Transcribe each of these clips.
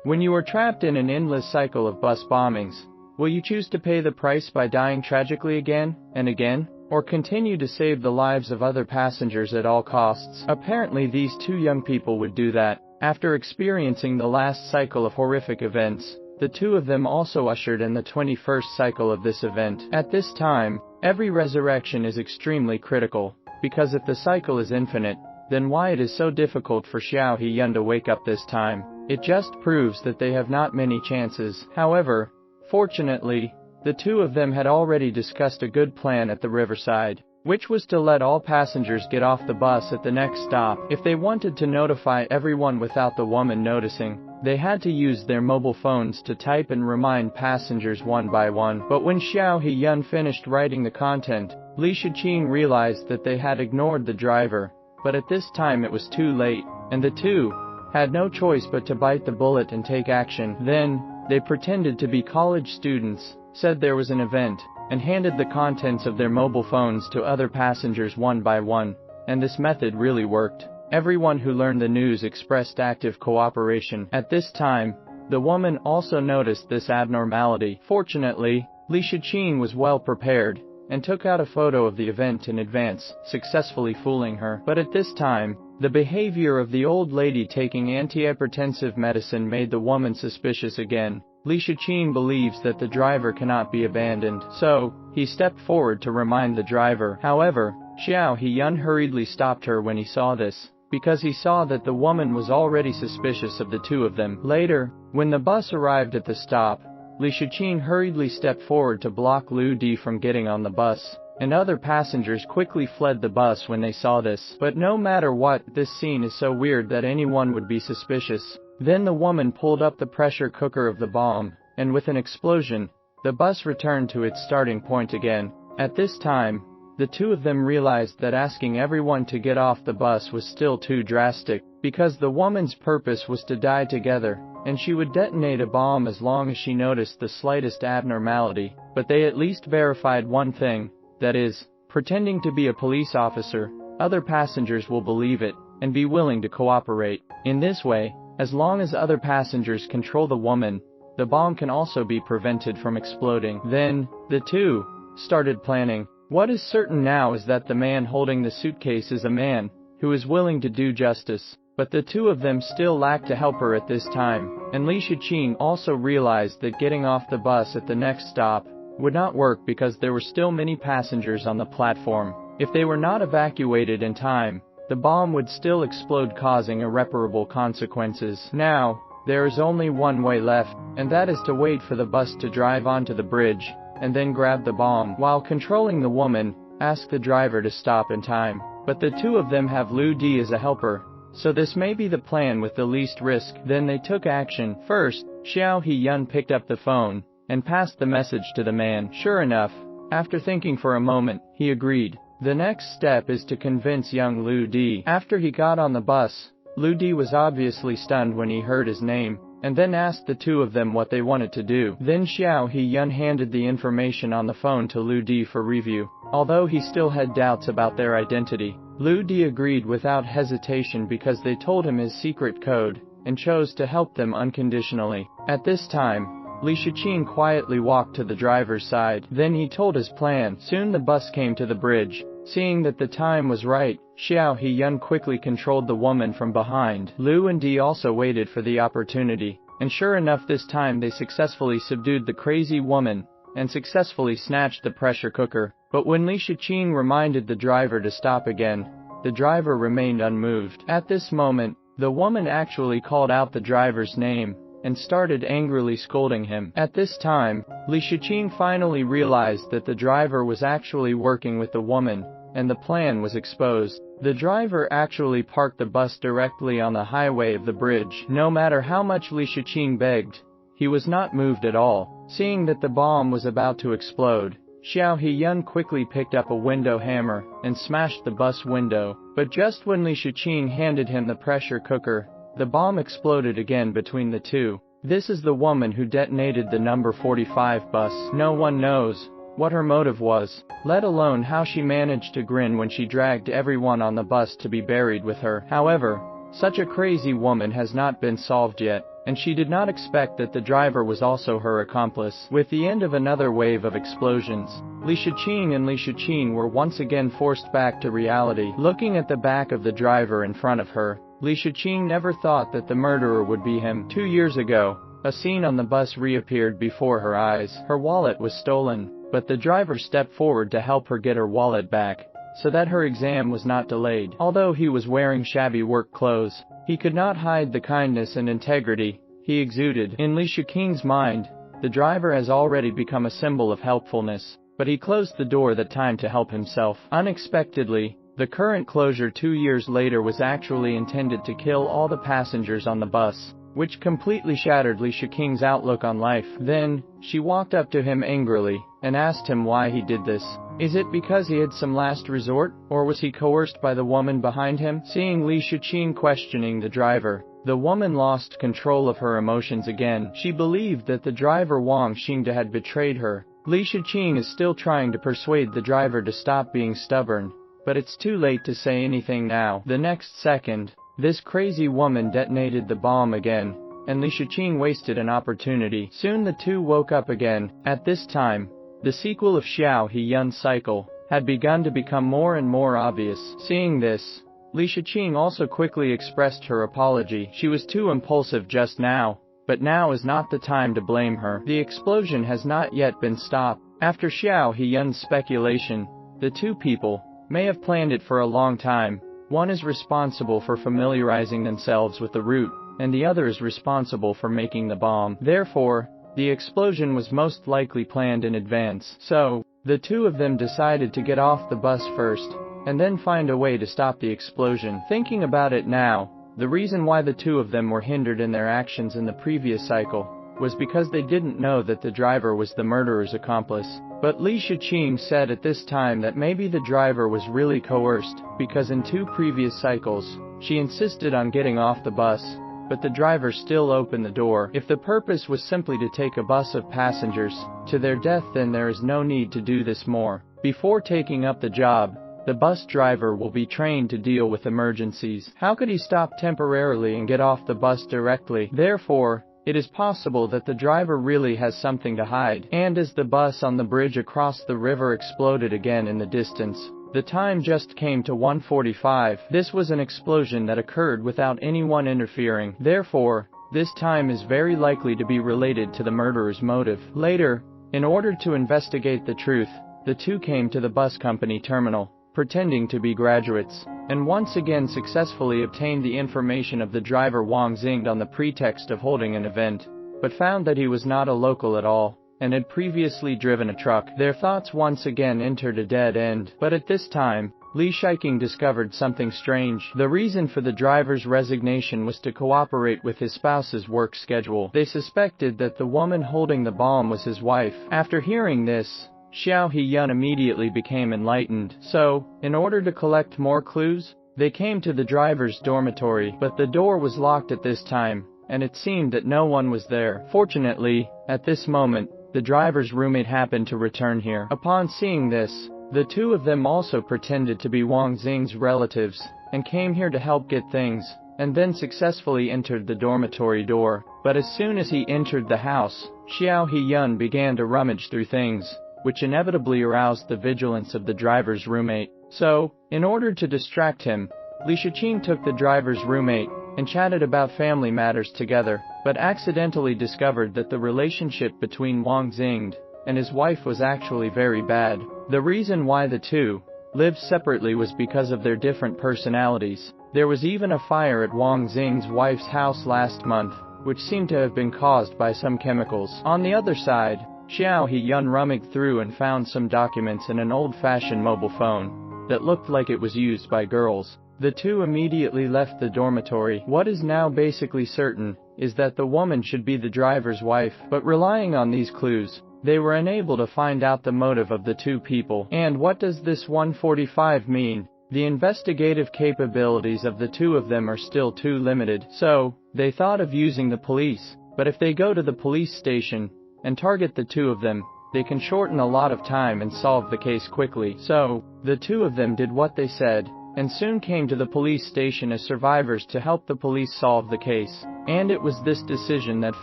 When you are trapped in an endless cycle of bus bombings, will you choose to pay the price by dying tragically again and again, or continue to save the lives of other passengers at all costs? Apparently these two young people would do that. After experiencing the last cycle of horrific events, the two of them also ushered in the 21st cycle of this event. At this time, every resurrection is extremely critical, because if the cycle is infinite, then why it is so difficult for Xiao He-yun to wake up this time? It just proves that they have not many chances. However, fortunately, the two of them had already discussed a good plan at the riverside, which was to let all passengers get off the bus at the next stop. If they wanted to notify everyone without the woman noticing, they had to use their mobile phones to type and remind passengers one by one. But when Xiao He-yun finished writing the content, Li Shiqing realized that they had ignored the driver, but at this time it was too late, and the two had no choice but to bite the bullet and take action. Then, they pretended to be college students, said there was an event, and handed the contents of their mobile phones to other passengers one by one, and this method really worked. Everyone who learned the news expressed active cooperation. At this time, the woman also noticed this abnormality. Fortunately, Li Shiqing was well prepared, and took out a photo of the event in advance, successfully fooling her. But at this time, the behavior of the old lady taking antihypertensive medicine made the woman suspicious again. Li Shiqing believes that the driver cannot be abandoned, so he stepped forward to remind the driver. However, Xiao He-yun hurriedly stopped her when he saw this, because he saw that the woman was already suspicious of the two of them. Later, when the bus arrived at the stop, Li Shiqing hurriedly stepped forward to block Lu Di from getting on the bus, and other passengers quickly fled the bus when they saw this. But no matter what, this scene is so weird that anyone would be suspicious. Then the woman pulled up the pressure cooker of the bomb, and with an explosion, the bus returned to its starting point again. At this time, the two of them realized that asking everyone to get off the bus was still too drastic, because the woman's purpose was to die together, and she would detonate a bomb as long as she noticed the slightest abnormality. But they at least verified one thing, that is, pretending to be a police officer, other passengers will believe it, and be willing to cooperate. In this way, as long as other passengers control the woman, the bomb can also be prevented from exploding. Then, the two started planning. What is certain now is that the man holding the suitcase is a man who is willing to do justice. But the two of them still lacked a helper at this time, and Li Shiqing also realized that getting off the bus at the next stop would not work because there were still many passengers on the platform. If they were not evacuated in time, the bomb would still explode, causing irreparable consequences. Now, there is only one way left, and that is to wait for the bus to drive onto the bridge, and then grab the bomb. While controlling the woman, ask the driver to stop in time. But the two of them have Lu Di as a helper, so this may be the plan with the least risk. Then they took action. First, Xiao He-yun picked up the phone, and passed the message to the man. Sure enough, after thinking for a moment, he agreed. The next step is to convince young Lu Di. After he got on the bus, Lu Di was obviously stunned when he heard his name, and then asked the two of them what they wanted to do. Then Xiao He-yun handed the information on the phone to Lu Di for review. Although he still had doubts about their identity, Lu Di agreed without hesitation because they told him his secret code, and chose to help them unconditionally. At this time, Li Shiqing quietly walked to the driver's side. Then he told his plan. Soon the bus came to the bridge. Seeing that the time was right, Xiao He-yun quickly controlled the woman from behind. Lu and Di also waited for the opportunity, and sure enough this time they successfully subdued the crazy woman, and successfully snatched the pressure cooker. But when Li Shiqing reminded the driver to stop again, the driver remained unmoved. At this moment, the woman actually called out the driver's name, and started angrily scolding him. At this time, Li Shiqing finally realized that the driver was actually working with the woman, and the plan was exposed. The driver actually parked the bus directly on the highway of the bridge. No matter how much Li Shiqing begged, he was not moved at all. Seeing that the bomb was about to explode, Xiao He-yun quickly picked up a window hammer, and smashed the bus window. But just when Li Shiqing handed him the pressure cooker, the bomb exploded again between the two. This is the woman who detonated the number 45 bus. No one knows what her motive was, let alone how she managed to grin when she dragged everyone on the bus to be buried with her. However, such a crazy woman has not been solved yet. and she did not expect that the driver was also her accomplice. With the end of another wave of explosions, Li Shiqing and Li Shiqing were once again forced back to reality. Looking at the back of the driver in front of her, Li Shiqing never thought that the murderer would be him. 2 years ago, a scene on the bus reappeared before her eyes. Her wallet was stolen, but the driver stepped forward to help her get her wallet back, so that her exam was not delayed. Although he was wearing shabby work clothes, he could not hide the kindness and integrity he exuded. In Li Shiqing's mind, the driver has already become a symbol of helpfulness, but he closed the door that time to help himself. Unexpectedly, the current closure 2 years later was actually intended to kill all the passengers on the bus, which completely shattered Li Shiqing's outlook on life. Then, she walked up to him angrily and asked him why he did this. Is it because he had some last resort, or was he coerced by the woman behind him? Seeing Li Shiqing questioning the driver, the woman lost control of her emotions again. She believed that the driver Wang Xingde had betrayed her. Li Shiqing is still trying to persuade the driver to stop being stubborn, but it's too late to say anything now. The next second, this crazy woman detonated the bomb again, and Li Shiqing wasted an opportunity. Soon the two woke up again. At this time, the sequel of Xiao Hiyun's cycle had begun to become more and more obvious. Seeing this, Li Shiqing also quickly expressed her apology. She was too impulsive just now, but now is not the time to blame her. The explosion has not yet been stopped. After Xiao Hiyun's speculation, the two people may have planned it for a long time. One is responsible for familiarizing themselves with the route, and the other is responsible for making the bomb. Therefore, the explosion was most likely planned in advance. So, the two of them decided to get off the bus first, and then find a way to stop the explosion. Thinking about it now, the reason why the two of them were hindered in their actions in the previous cycle was because they didn't know that the driver was the murderer's accomplice. But Li Shiqing said at this time that maybe the driver was really coerced, because in 2 previous cycles, she insisted on getting off the bus, but the driver still opened the door. If the purpose was simply to take a bus of passengers to their death, then there is no need to do this more. Before taking up the job, the bus driver will be trained to deal with emergencies. How could he stop temporarily and get off the bus directly? Therefore, it is possible that the driver really has something to hide. And as the bus on the bridge across the river exploded again in the distance, the time just came to 1:45. This was an explosion that occurred without anyone interfering. Therefore, this time is very likely to be related to the murderer's motive. Later, in order to investigate the truth, the two came to the bus company terminal, pretending to be graduates, and once again successfully obtained the information of the driver Wang Xingde on the pretext of holding an event, but found that he was not a local at all, and had previously driven a truck. Their thoughts once again entered a dead end. But at this time, Li Shiqing discovered something strange. The reason for the driver's resignation was to cooperate with his spouse's work schedule. They suspected that the woman holding the bomb was his wife. After hearing this, Xiao Hiyun immediately became enlightened. So, in order to collect more clues, they came to the driver's dormitory, but the door was locked at this time, and it seemed that no one was there. Fortunately, at this moment, the driver's roommate happened to return here. Upon seeing this, the two of them also pretended to be Wang Xing's relatives, and came here to help get things, and then successfully entered the dormitory door. But as soon as he entered the house, Xiao Hiyun began to rummage through things, which inevitably aroused the vigilance of the driver's roommate. So, in order to distract him, Li Shiqing took the driver's roommate and chatted about family matters together, but accidentally discovered that the relationship between Wang Xingde and his wife was actually very bad. The reason why the two lived separately was because of their different personalities. There was even a fire at Wang Xingde's wife's house last month, which seemed to have been caused by some chemicals. On the other side, Xiao Hiyun rummaged through and found some documents in an old-fashioned mobile phone that looked like it was used by girls. The two immediately left the dormitory. What is now basically certain is that the woman should be the driver's wife, but relying on these clues, they were unable to find out the motive of the two people. And what does this 145 mean? The investigative capabilities of the two of them are still too limited. So, they thought of using the police, but if they go to the police station and target the two of them, they can shorten a lot of time and solve the case quickly. So, the two of them did what they said, and soon came to the police station as survivors to help the police solve the case. And it was this decision that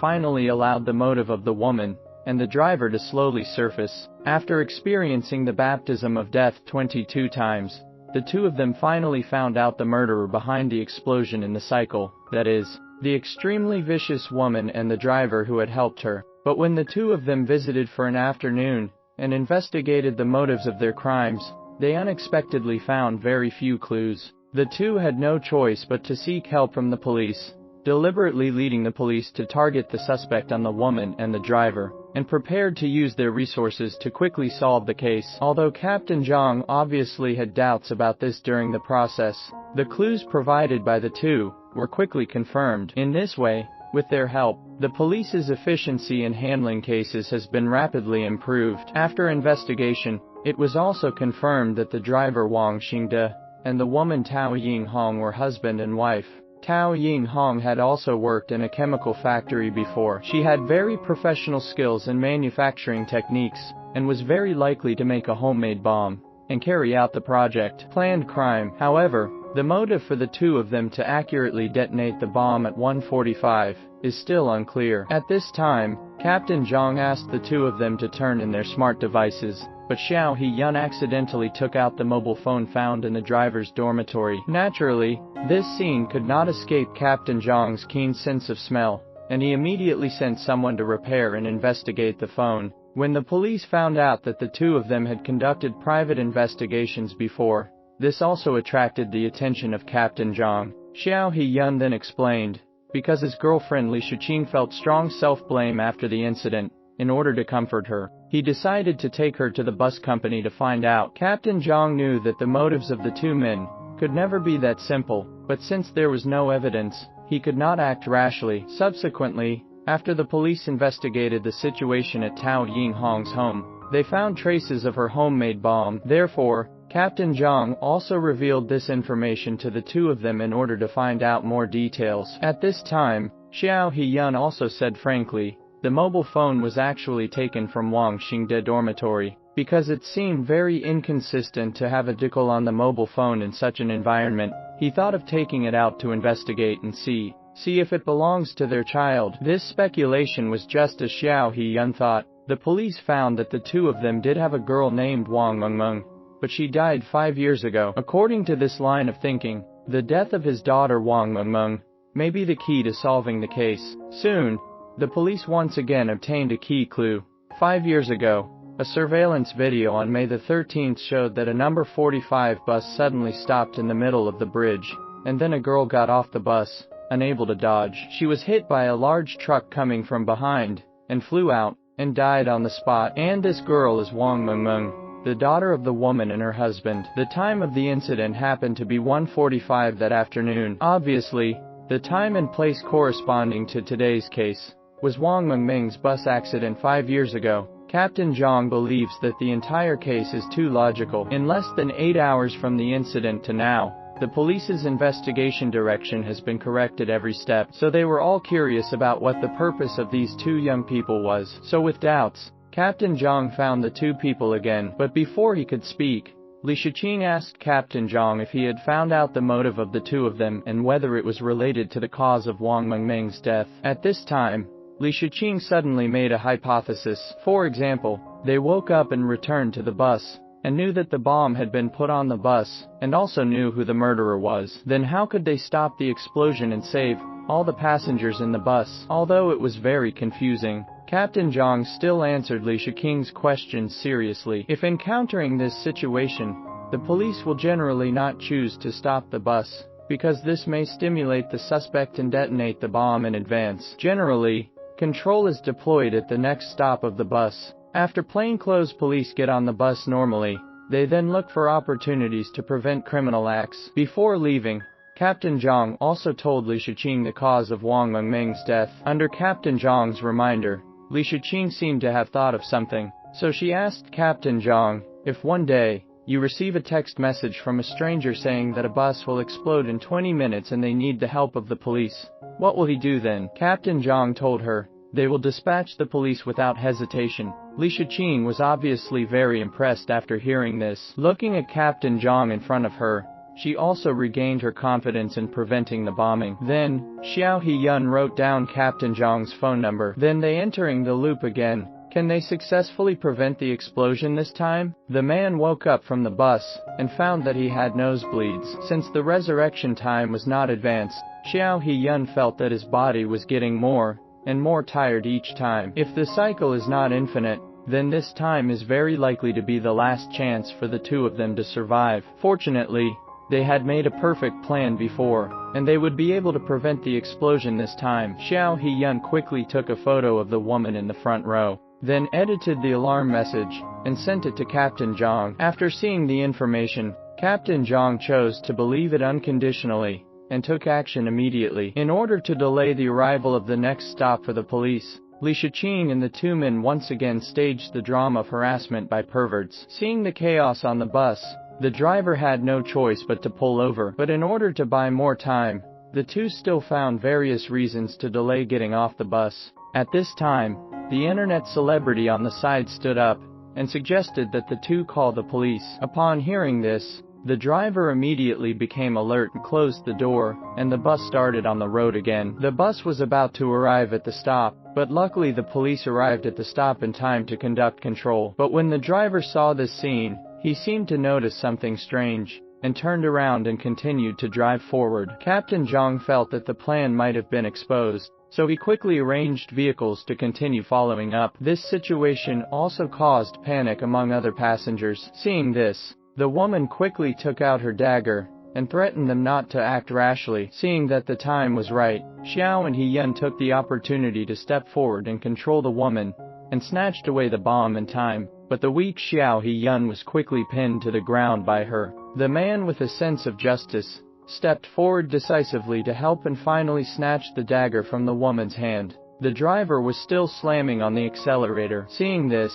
finally allowed the motive of the woman and the driver to slowly surface. After experiencing the baptism of death 22 times, the two of them finally found out the murderer behind the explosion in the cycle, that is, the extremely vicious woman and the driver who had helped her. But when the two of them visited for an afternoon and investigated the motives of their crimes, they unexpectedly found very few clues. The two had no choice but to seek help from the police, deliberately leading the police to target the suspect on the woman and the driver, and prepared to use their resources to quickly solve the case. Although Captain Zhang obviously had doubts about this during the process, the clues provided by the two were quickly confirmed. In this way, with their help, the police's efficiency in handling cases has been rapidly improved. After investigation, it was also confirmed that the driver Wang Xingde and the woman Tao Yinghong were husband and wife. Tao Yinghong had also worked in a chemical factory before. She had very professional skills in manufacturing techniques, and was very likely to make a homemade bomb and carry out the project. Planned crime. However, the motive for the two of them to accurately detonate the bomb at 1:45 is still unclear. At this time, Captain Zhang asked the two of them to turn in their smart devices, but Xiao He-yun accidentally took out the mobile phone found in the driver's dormitory. Naturally, this scene could not escape Captain Zhang's keen sense of smell, and he immediately sent someone to repair and investigate the phone. When the police found out that the two of them had conducted private investigations before, this also attracted the attention of Captain Zhang. Xiao He-yun then explained, because his girlfriend Li Shiqing felt strong self-blame after the incident, in order to comfort her, he decided to take her to the bus company to find out. Captain Zhang knew that the motives of the two men could never be that simple, but since there was no evidence, he could not act rashly. Subsequently, after the police investigated the situation at Tao Yinghong's home, they found traces of her homemade bomb. Therefore, Captain Zhang also revealed this information to the two of them in order to find out more details. At this time, Xiao He-yun also said frankly, the mobile phone was actually taken from Wang Xingde dormitory, because it seemed very inconsistent to have a decal on the mobile phone in such an environment. He thought of taking it out to investigate and see if it belongs to their child. This speculation was just as Xiao He-yun thought. The police found that the two of them did have a girl named Wang Mengmeng, but she died 5 years ago. According to this line of thinking, the death of his daughter Wang Mengmeng may be the key to solving the case. Soon, the police once again obtained a key clue. 5 years ago, a surveillance video on May the 13th showed that a number 45 bus suddenly stopped in the middle of the bridge, and then a girl got off the bus, unable to dodge. She was hit by a large truck coming from behind, and flew out, and died on the spot. And this girl is Wang Mengmeng, the daughter of the woman and her husband. The time of the incident happened to be 1:45 that afternoon. Obviously, the time and place corresponding to today's case was Wang Mengmeng's bus accident 5 years ago. Captain Zhang believes that the entire case is too logical. In less than 8 hours from the incident to now, the police's investigation direction has been corrected every step, so they were all curious about what the purpose of these two young people was. So with doubts, Captain Zhang found the two people again, but before he could speak, Li Shiqing asked Captain Zhang if he had found out the motive of the two of them and whether it was related to the cause of Wang Mengmeng's death. At this time, Li Shiqing suddenly made a hypothesis. For example, they woke up and returned to the bus, and knew that the bomb had been put on the bus, and also knew who the murderer was. Then how could they stop the explosion and save all the passengers in the bus? Although it was very confusing, Captain Zhang still answered Li Shiqing's questions seriously. If encountering this situation, the police will generally not choose to stop the bus, because this may stimulate the suspect and detonate the bomb in advance. Generally, control is deployed at the next stop of the bus. After plainclothes police get on the bus normally, they then look for opportunities to prevent criminal acts. Before leaving, Captain Zhang also told Li Shiqing the cause of Wang Mengmeng's death. Under Captain Zhang's reminder, Li Shiqing seemed to have thought of something, so she asked Captain Zhang, if one day, you receive a text message from a stranger saying that a bus will explode in 20 minutes and they need the help of the police, what will he do then? Captain Zhang told her, they will dispatch the police without hesitation. Li Shiqing was obviously very impressed after hearing this. Looking at Captain Zhang in front of her, she also regained her confidence in preventing the bombing. Then, Xiao He-yun wrote down Captain Zhang's phone number. Then they entering the loop again. Can they successfully prevent the explosion this time? The man woke up from the bus and found that he had nosebleeds. Since the resurrection time was not advanced, Xiao He-yun felt that his body was getting more and more tired each time. If the cycle is not infinite, then this time is very likely to be the last chance for the two of them to survive. Fortunately, they had made a perfect plan before, and they would be able to prevent the explosion this time. Xiao He-yun quickly took a photo of the woman in the front row, then edited the alarm message and sent it to Captain Zhang. After seeing the information, Captain Zhang chose to believe it unconditionally and took action immediately. In order to delay the arrival of the next stop for the police, Li Shiqing and the two men once again staged the drama of harassment by perverts. Seeing the chaos on the bus, the driver had no choice but to pull over. But in order to buy more time, the two still found various reasons to delay getting off the bus. At this time, the internet celebrity on the side stood up and suggested that the two call the police. Upon hearing this, the driver immediately became alert and closed the door, and the bus started on the road again. The bus was about to arrive at the stop, but luckily the police arrived at the stop in time to conduct control. But when the driver saw this scene, he seemed to notice something strange, and turned around and continued to drive forward. Captain Zhang felt that the plan might have been exposed, so he quickly arranged vehicles to continue following up. This situation also caused panic among other passengers. Seeing this, the woman quickly took out her dagger and threatened them not to act rashly. Seeing that the time was right, Xiao and He-yun took the opportunity to step forward and control the woman, and snatched away the bomb in time. But the weak Xiao He-yun was quickly pinned to the ground by her. The man with a sense of justice stepped forward decisively to help and finally snatched the dagger from the woman's hand. The driver was still slamming on the accelerator. Seeing this,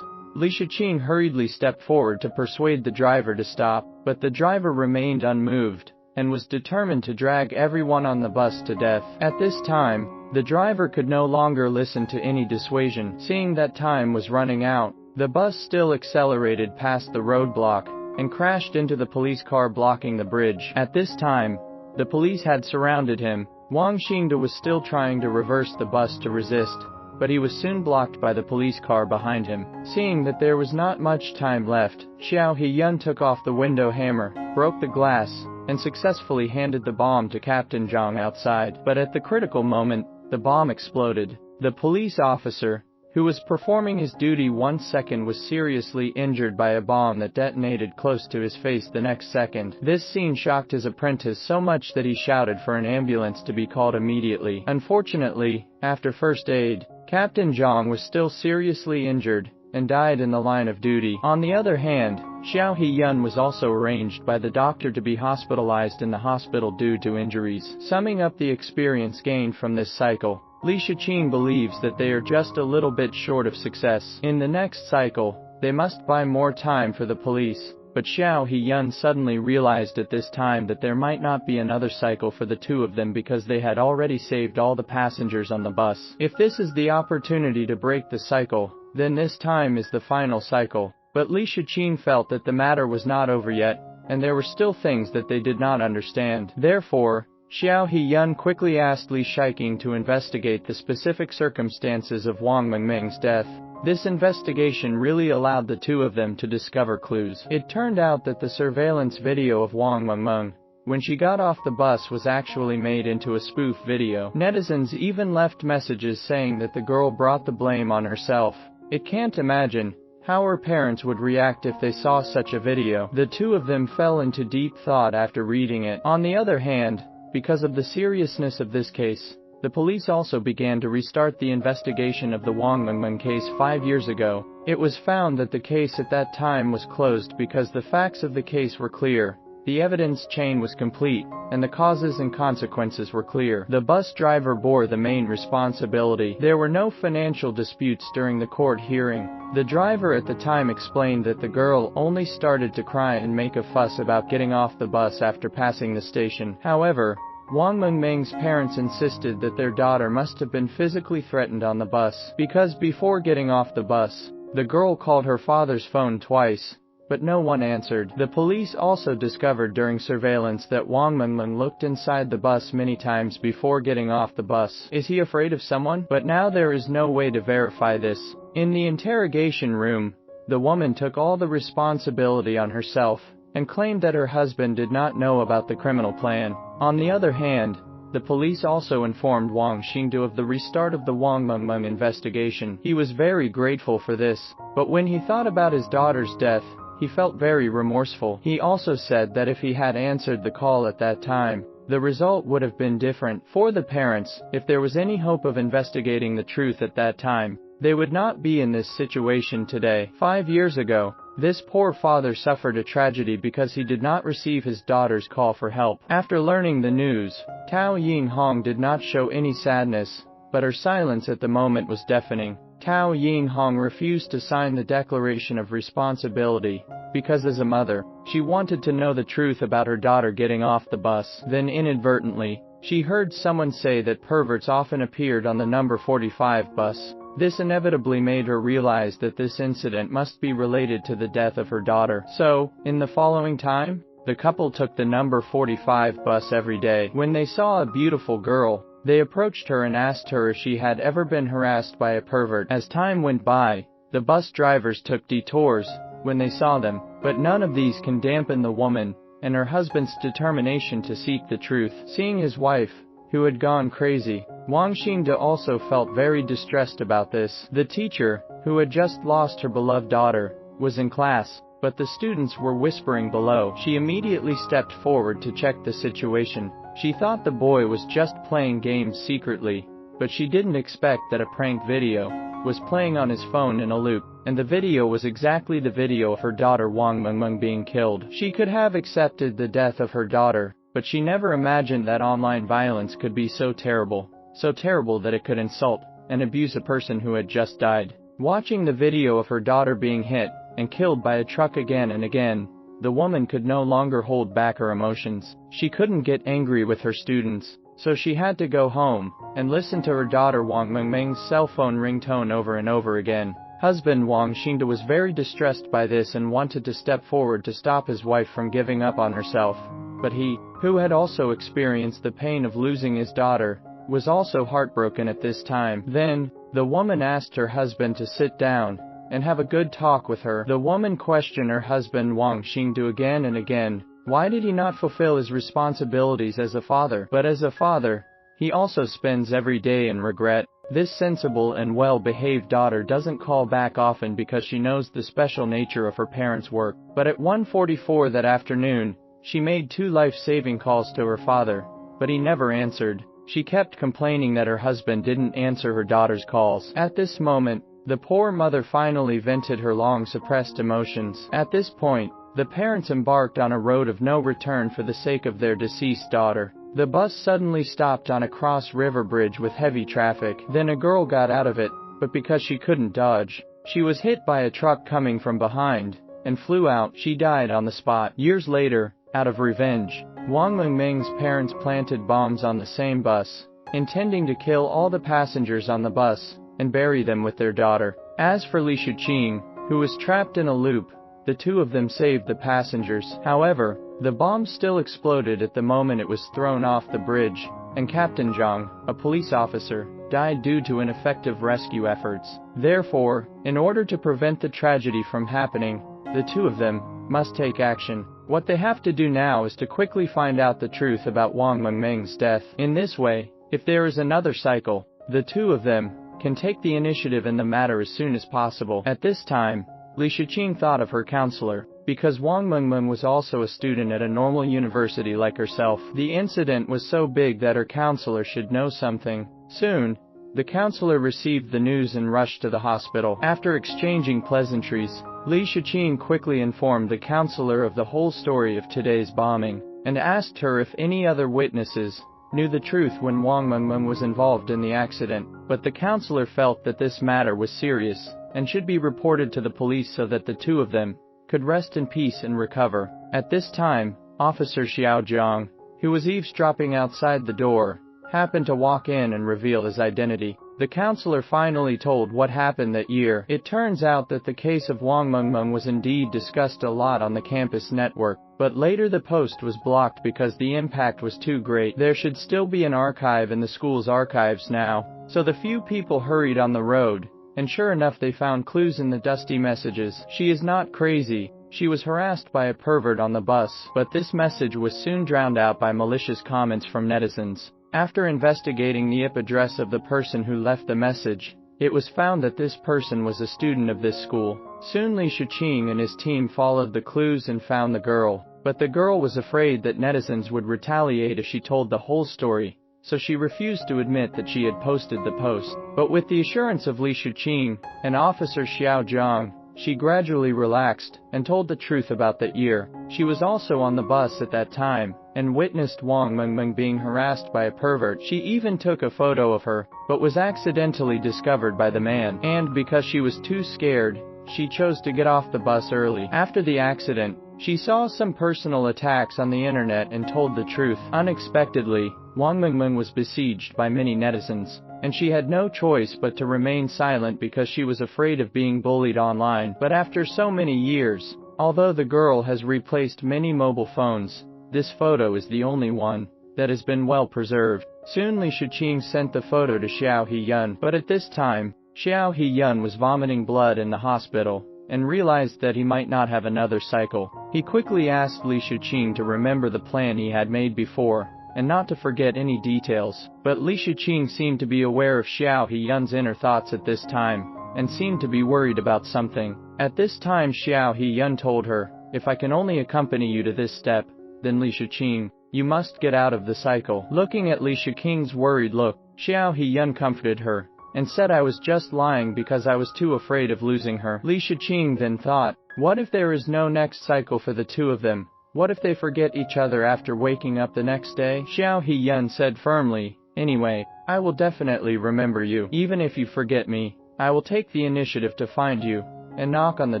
Li Shiqing hurriedly stepped forward to persuade the driver to stop, but the driver remained unmoved and was determined to drag everyone on the bus to death. At this time, the driver could no longer listen to any dissuasion. Seeing that time was running out, the bus still accelerated past the roadblock and crashed into the police car blocking the bridge. At this time, the police had surrounded him. Wang Xingde was still trying to reverse the bus to resist, but he was soon blocked by the police car behind him. Seeing that there was not much time left, Xiao He-yun took off the window hammer, broke the glass, and successfully handed the bomb to Captain Zhang outside. But at the critical moment, the bomb exploded. The police officer, who was performing his duty 1 second, was seriously injured by a bomb that detonated close to his face the next second. This scene shocked his apprentice so much that he shouted for an ambulance to be called immediately. Unfortunately, after first aid, Captain Zhang was still seriously injured and died in the line of duty. On the other hand, Xiao He-yun was also arranged by the doctor to be hospitalized in the hospital due to injuries. Summing up the experience gained from this cycle, Li Shiqing believes that they are just a little bit short of success. In the next cycle, they must buy more time for the police. But Xiao He-yun suddenly realized at this time that there might not be another cycle for the two of them because they had already saved all the passengers on the bus. If this is the opportunity to break the cycle, then this time is the final cycle. But Li Shiqing felt that the matter was not over yet, and there were still things that they did not understand. Therefore, Xiao He-yun quickly asked Li Shiqing to investigate the specific circumstances of Wang Mengmeng's death. This investigation really allowed the two of them to discover clues. It turned out that the surveillance video of Wang Mengmeng, when she got off the bus, was actually made into a spoof video. Netizens even left messages saying that the girl brought the blame on herself. It can't imagine how her parents would react if they saw such a video. The two of them fell into deep thought after reading it. On the other hand, because of the seriousness of this case, the police also began to restart the investigation of the Wang Mengmeng case 5 years ago. It was found that the case at that time was closed because the facts of the case were clear, the evidence chain was complete, and the causes and consequences were clear. The bus driver bore the main responsibility. There were no financial disputes during the court hearing. The driver at the time explained that the girl only started to cry and make a fuss about getting off the bus after passing the station. However, Wang Mengmeng's parents insisted that their daughter must have been physically threatened on the bus, because before getting off the bus, the girl called her father's phone twice, but no one answered. The police also discovered during surveillance that Wang Mengmeng looked inside the bus many times before getting off the bus. Is he afraid of someone? But now there is no way to verify this. In the interrogation room, the woman took all the responsibility on herself and claimed that her husband did not know about the criminal plan. On the other hand, the police also informed Wang Xingde of the restart of the Wang Mengmeng investigation. He was very grateful for this, but when he thought about his daughter's death, he felt very remorseful. He also said that if he had answered the call at that time, the result would have been different. For the parents, if there was any hope of investigating the truth at that time, they would not be in this situation today. 5 years ago, this poor father suffered a tragedy because he did not receive his daughter's call for help. After learning the news, Tao Yinghong did not show any sadness, but her silence at the moment was deafening. Tao Yinghong refused to sign the Declaration of Responsibility, because as a mother, she wanted to know the truth about her daughter getting off the bus. Then inadvertently, she heard someone say that perverts often appeared on the number 45 bus. This inevitably made her realize that this incident must be related to the death of her daughter. So, in the following time, the couple took the number 45 bus every day. When they saw a beautiful girl, they approached her and asked her if she had ever been harassed by a pervert. As time went by, the bus drivers took detours when they saw them, but none of these can dampen the woman and her husband's determination to seek the truth. Seeing his wife, who had gone crazy, Wang Xingde also felt very distressed about this. The teacher, who had just lost her beloved daughter, was in class, but the students were whispering below. She immediately stepped forward to check the situation. She thought the boy was just playing games secretly, but she didn't expect that a prank video was playing on his phone in a loop, and the video was exactly the video of her daughter Wang Mengmeng being killed. She could have accepted the death of her daughter, but she never imagined that online violence could be so terrible that it could insult and abuse a person who had just died. Watching the video of her daughter being hit and killed by a truck again and again, the woman could no longer hold back her emotions. She couldn't get angry with her students, so she had to go home and listen to her daughter Wang Mengmeng's cell phone ringtone over and over again. Husband Wang Xingde was very distressed by this and wanted to step forward to stop his wife from giving up on herself. But he, who had also experienced the pain of losing his daughter, was also heartbroken at this time. Then, the woman asked her husband to sit down and have a good talk with her. The woman questioned her husband Wang Xingde again and again. Why did he not fulfill his responsibilities as a father? But as a father, he also spends every day in regret. This sensible and well-behaved daughter doesn't call back often because she knows the special nature of her parents' work. But at 1:44 that afternoon, she made 2 life-saving calls to her father, but he never answered. She kept complaining that her husband didn't answer her daughter's calls. At this moment, the poor mother finally vented her long-suppressed emotions. At this point, the parents embarked on a road of no return for the sake of their deceased daughter. The bus suddenly stopped on a cross-river bridge with heavy traffic. Then a girl got out of it, but because she couldn't dodge, she was hit by a truck coming from behind and flew out. She died on the spot. Years later, out of revenge, Wang Mengmeng's parents planted bombs on the same bus, intending to kill all the passengers on the bus and bury them with their daughter. As for Li Shuqing, who was trapped in a loop, the two of them saved the passengers. However, the bomb still exploded at the moment it was thrown off the bridge, and Captain Zhang, a police officer, died due to ineffective rescue efforts. Therefore, in order to prevent the tragedy from happening, the two of them must take action. What they have to do now is to quickly find out the truth about Wang Mengmeng's death. In this way, if there is another cycle, the two of them can take the initiative in the matter as soon as possible. At this time, Li Shuqing thought of her counselor, because Wang Mengmeng was also a student at a normal university like herself. The incident was so big that her counselor should know something. Soon, the counselor received the news and rushed to the hospital. After exchanging pleasantries, Li Shuqing quickly informed the counselor of the whole story of today's bombing, and asked her if any other witnesses knew the truth when Wang Mengmeng was involved in the accident. But the counselor felt that this matter was serious and should be reported to the police so that the two of them could rest in peace and recover. At this time, Officer Xiao Zhang, who was eavesdropping outside the door, happened to walk in and reveal his identity. The counselor finally told what happened that year. It turns out that the case of Wang Mengmeng was indeed discussed a lot on the campus network, but later the post was blocked because the impact was too great. There should still be an archive in the school's archives now, so the few people hurried on the road, and sure enough they found clues in the dusty messages. She is not crazy. She was harassed by a pervert on the bus, but this message was soon drowned out by malicious comments from netizens. After investigating the IP address of the person who left the message, it was found that this person was a student of this school. Soon Li Shiqing and his team followed the clues and found the girl, but the girl was afraid that netizens would retaliate if she told the whole story, so she refused to admit that she had posted the post. But with the assurance of Li Shiqing and Officer Xiao Zhang, she gradually relaxed and told the truth about that year. She was also on the bus at that time and witnessed Wang Mengmeng being harassed by a pervert. She even took a photo of her, but was accidentally discovered by the man, and because she was too scared, she chose to get off the bus early. After the accident, she saw some personal attacks on the internet and told the truth. Unexpectedly, Wang Mengmeng was besieged by many netizens, and she had no choice but to remain silent because she was afraid of being bullied online. But after so many years, although the girl has replaced many mobile phones, this photo is the only one that has been well preserved. Soon Li Shiqing sent the photo to Xiao Heyun, but at this time, Xiao Heyun was vomiting blood in the hospital, and realized that he might not have another cycle. He quickly asked Li Shiqing to remember the plan he had made before, and not to forget any details. But Li Shiqing seemed to be aware of Xiao Heyun's inner thoughts at this time, and seemed to be worried about something. At this time Xiao Heyun told her, "If I can only accompany you to this step, then Li Shiqing, you must get out of the cycle." Looking at Li Shiqing's worried look, Xiao Heyun comforted her, and said I was just lying because I was too afraid of losing her. Li Shiqing then thought, what if there is no next cycle for the two of them? What if they forget each other after waking up the next day? Xiao Heyun said firmly, "Anyway, I will definitely remember you. Even if you forget me, I will take the initiative to find you, and knock on the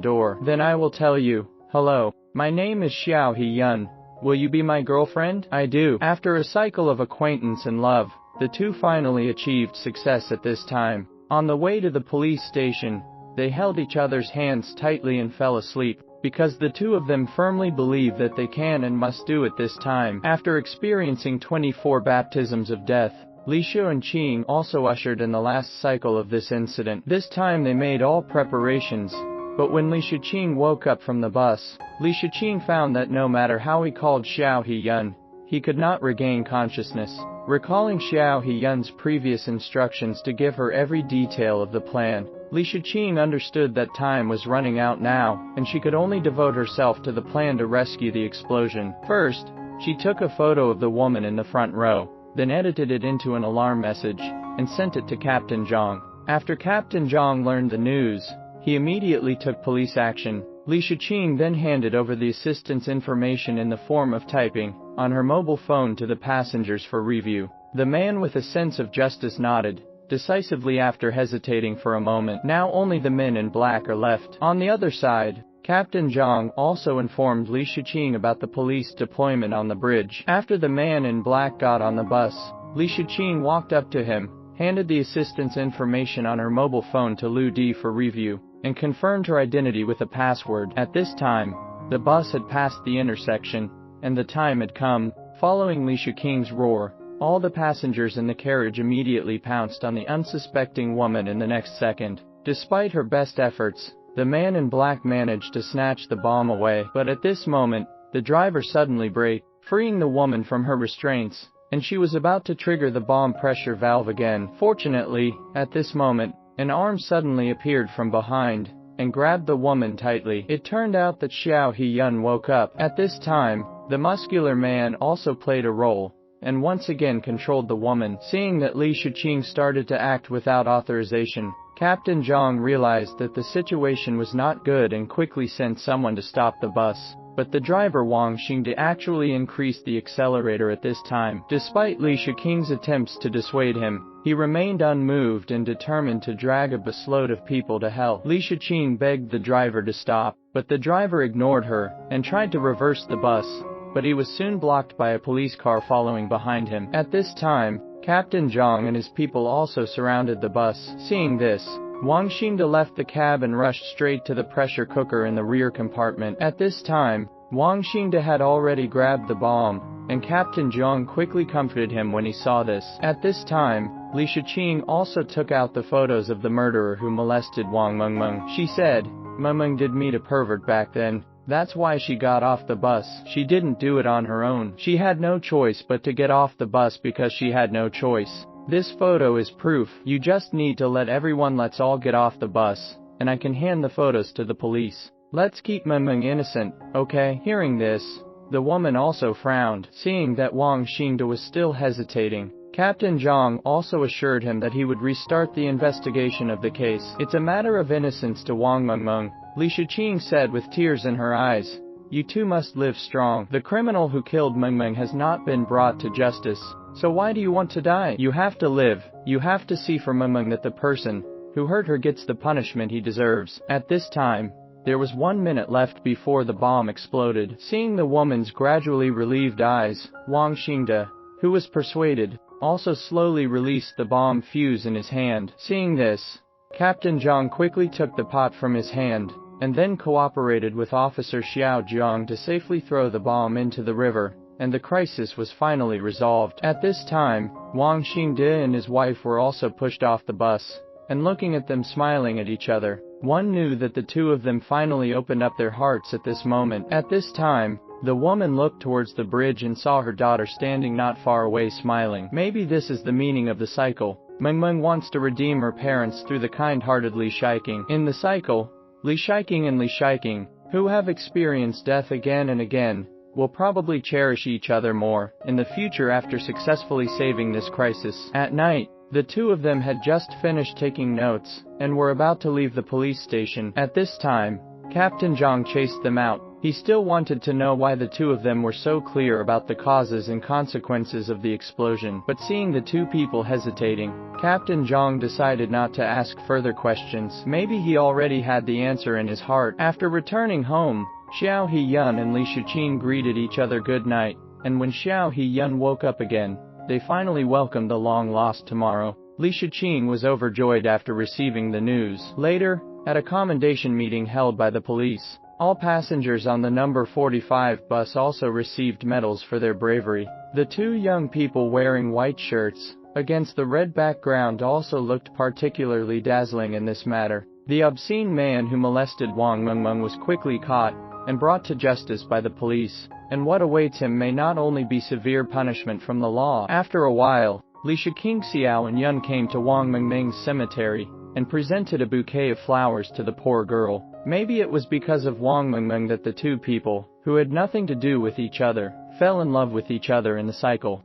door. Then I will tell you, 'Hello, my name is Xiao Heyun. Will you be my girlfriend?' I do." After a cycle of acquaintance and love, the two finally achieved success at this time. On the way to the police station, they held each other's hands tightly and fell asleep, because the two of them firmly believe that they can and must do it this time. After experiencing 24 baptisms of death, Li Shiqing also ushered in the last cycle of this incident. This time they made all preparations, but when Li Shiqing woke up from the bus, Li Shiqing found that no matter how he called Xiao Heyun, he could not regain consciousness. Recalling Xiao Heyun's previous instructions to give her every detail of the plan, Li Shiqing understood that time was running out now, and she could only devote herself to the plan to rescue the explosion. First, she took a photo of the woman in the front row, then edited it into an alarm message, and sent it to Captain Zhang. After Captain Zhang learned the news, he immediately took police action. Li Shiqing then handed over the assistant's information in the form of typing on her mobile phone to the passengers for review. The man with a sense of justice nodded decisively after hesitating for a moment. Now only the men in black are left. On the other side, Captain Zhang also informed Li Shiqing about the police deployment on the bridge. After the man in black got on the bus, Li Shiqing walked up to him, handed the assistant's information on her mobile phone to Lu Di for review, and confirmed her identity with a password. At this time, the bus had passed the intersection, and the time had come. Following Li Shiqing's roar, all the passengers in the carriage immediately pounced on the unsuspecting woman in the next second. Despite her best efforts, the man in black managed to snatch the bomb away. But at this moment, the driver suddenly braked, freeing the woman from her restraints, and she was about to trigger the bomb pressure valve again. Fortunately, at this moment, an arm suddenly appeared from behind and grabbed the woman tightly. It turned out that Xiao Heyun woke up. At this time, the muscular man also played a role, and once again controlled the woman. Seeing that Li Shiqing started to act without authorization, Captain Zhang realized that the situation was not good and quickly sent someone to stop the bus. But the driver Wang Xingde actually increased the accelerator at this time. Despite Li Shiqing's attempts to dissuade him, he remained unmoved and determined to drag a busload of people to hell. Li Shiqing begged the driver to stop, but the driver ignored her and tried to reverse the bus, but he was soon blocked by a police car following behind him. At this time, Captain Zhang and his people also surrounded the bus. Seeing this, Wang Xingde left the cab and rushed straight to the pressure cooker in the rear compartment. At this time, Wang Xingde had already grabbed the bomb, and Captain Zhang quickly comforted him when he saw this. At this time, Li Shiqing also took out the photos of the murderer who molested Wang Mengmeng. She said, "Mengmeng did meet a pervert back then. That's why she got off the bus. She didn't do it on her own. She had no choice but to get off the bus because she had no choice. This photo is proof. You just need to let everyone. Let's all get off the bus, and I can hand the photos to the police. Let's keep Mengmeng innocent, okay?" Hearing this, the woman also frowned. Seeing that Wang Xingde was still hesitating, Captain Zhang also assured him that he would restart the investigation of the case. "It's a matter of innocence to Wang Mengmeng," Li Shiqing said with tears in her eyes. "You two must live strong. The criminal who killed Mengmeng has not been brought to justice. So why do you want to die? You have to live. You have to see for Mengmeng that the person who hurt her gets the punishment he deserves." At this time, there was 1 minute left before the bomb exploded. Seeing the woman's gradually relieved eyes, Wang Xingde, who was persuaded, also slowly released the bomb fuse in his hand. Seeing this, Captain Zhang quickly took the pot from his hand, and then cooperated with Officer Xiao Zhang to safely throw the bomb into the river, and the crisis was finally resolved. At this time, Wang Xingde and his wife were also pushed off the bus, and looking at them smiling at each other, one knew that the two of them finally opened up their hearts at this moment. At this time, the woman looked towards the bridge and saw her daughter standing not far away smiling. Maybe this is the meaning of the cycle. Mengmeng wants to redeem her parents through the kind-hearted Li Shiqing. In the cycle, Li Shiqing and Li Shiqing, who have experienced death again and again, will probably cherish each other more in the future after successfully saving this crisis. At night, the two of them had just finished taking notes, and were about to leave the police station. At this time, Captain Zhang chased them out. He still wanted to know why the two of them were so clear about the causes and consequences of the explosion. But seeing the two people hesitating, Captain Zhang decided not to ask further questions. Maybe he already had the answer in his heart. After returning home, Xiao Heyun and Li Shiqing greeted each other good night, and when Xiao Heyun woke up again, they finally welcomed the long-lost tomorrow. Li Shiqing was overjoyed after receiving the news. Later, at a commendation meeting held by the police, all passengers on the number 45 bus also received medals for their bravery. The two young people wearing white shirts, against the red background, also looked particularly dazzling in this matter. The obscene man who molested Wang Mengmeng was quickly caught and brought to justice by the police, and what awaits him may not only be severe punishment from the law. After a while, Li Shiqing, Xiao and Yun came to Wang Mengmeng's cemetery and presented a bouquet of flowers to the poor girl. Maybe it was because of Wang Mengmeng that the two people, who had nothing to do with each other, fell in love with each other in the cycle.